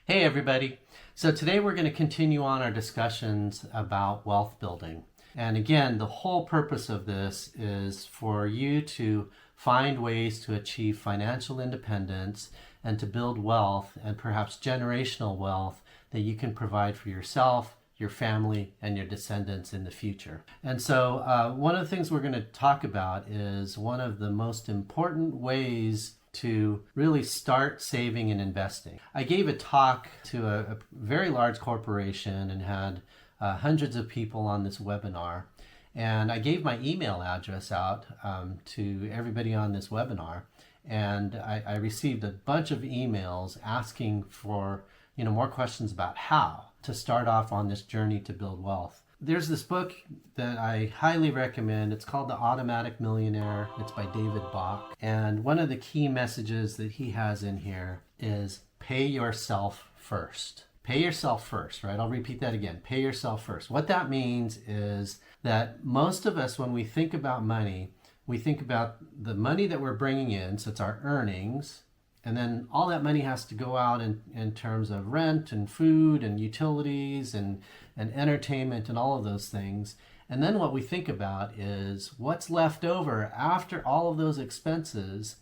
Hey everybody. So today we're going to continue on our discussions about wealth building. And again, the whole purpose of this is for you to find ways to achieve financial independence and to build wealth and perhaps generational wealth that you can provide for yourself, your family, and your descendants in the future. And so one of the things we're going to talk about is one of the most important ways to really start saving and investing. I gave a talk to a very large corporation and had hundreds of people on this webinar. And I gave my email address out to everybody on this webinar. And I received a bunch of emails asking for more questions about how to start off on this journey to build wealth. There's this book that I highly recommend. It's called The Automatic Millionaire. It's by David Bach. And one of the key messages that he has in here is pay yourself first. Pay yourself first, right? I'll repeat that again. Pay yourself first. What that means is that most of us, when we think about money, we think about the money that we're bringing in, so it's our earnings, and then all that money has to go out in terms of rent and food and utilities and entertainment and all of those things. And then what we think about is what's left over after all of those expenses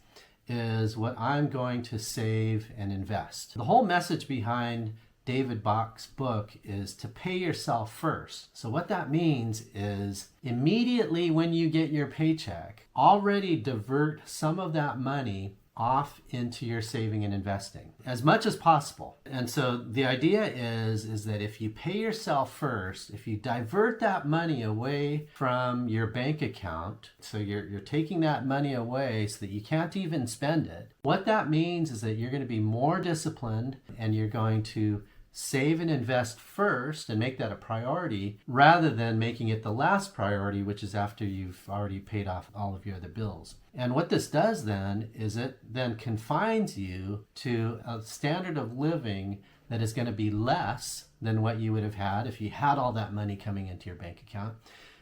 is what I'm going to save and invest. The whole message behind David Bach's book is to pay yourself first. So what that means is immediately when you get your paycheck, already divert some of that money off into your saving and investing as much as possible. And so the idea is that if you pay yourself first, if you divert that money away from your bank account, so you're taking that money away so that you can't even spend it, what that means is that you're going to be more disciplined and you're going to save and invest first and make that a priority rather than making it the last priority, which is after you've already paid off all of your other bills. And what this does then is it then confines you to a standard of living that is going to be less than what you would have had if you had all that money coming into your bank account.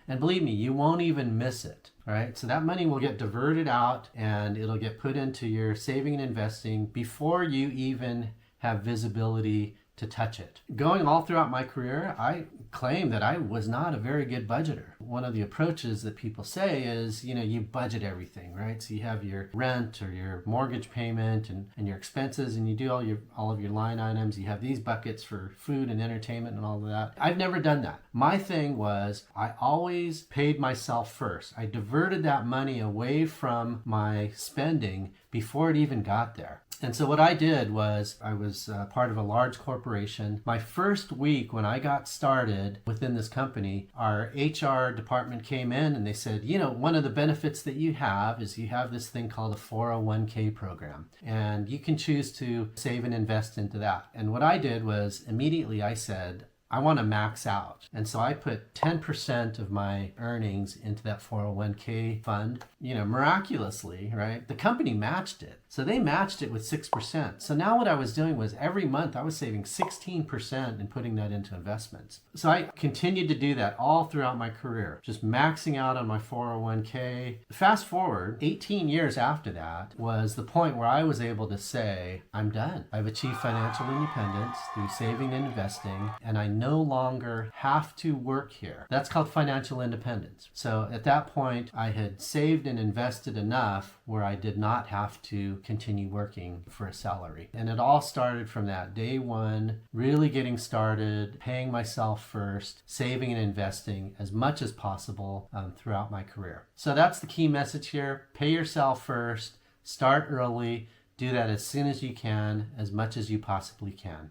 And believe me, you won't even miss it, right? So that money will get diverted out and it'll get put into your saving and investing before you even have visibility to touch it. Going all throughout my career, I claim that I was not a very good budgeter. One of the approaches that people say is, you budget everything, right? So you have your rent or your mortgage payment and your expenses, and you do all of your line items. You have these buckets for food and entertainment and all of that. I've never done that. My thing was I always paid myself first. I diverted that money away from my spending before it even got there. And so what I did was I was part of a large corporation. My first week when I got started within this company, our HR department came in and they said, one of the benefits that you have is you have this thing called a 401k program. And you can choose to save and invest into that. And what I did was immediately I said, I want to max out. And so I put 10% of my earnings into that 401k fund. Miraculously, right? The company matched it. So they matched it with 6%. So now what I was doing was every month I was saving 16% and putting that into investments. So I continued to do that all throughout my career, just maxing out on my 401k. Fast forward, 18 years after that was the point where I was able to say, I'm done. I've achieved financial independence through saving and investing, and I no longer have to work here. That's called financial independence. So at that point, I had saved and invested enough where I did not have to continue working for a salary. And it all started from that day one, really getting started, paying myself first, saving and investing as much as possible throughout my career. So that's the key message here. Pay yourself first, start early, do that as soon as you can, as much as you possibly can.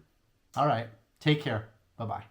All right, take care. Bye-bye.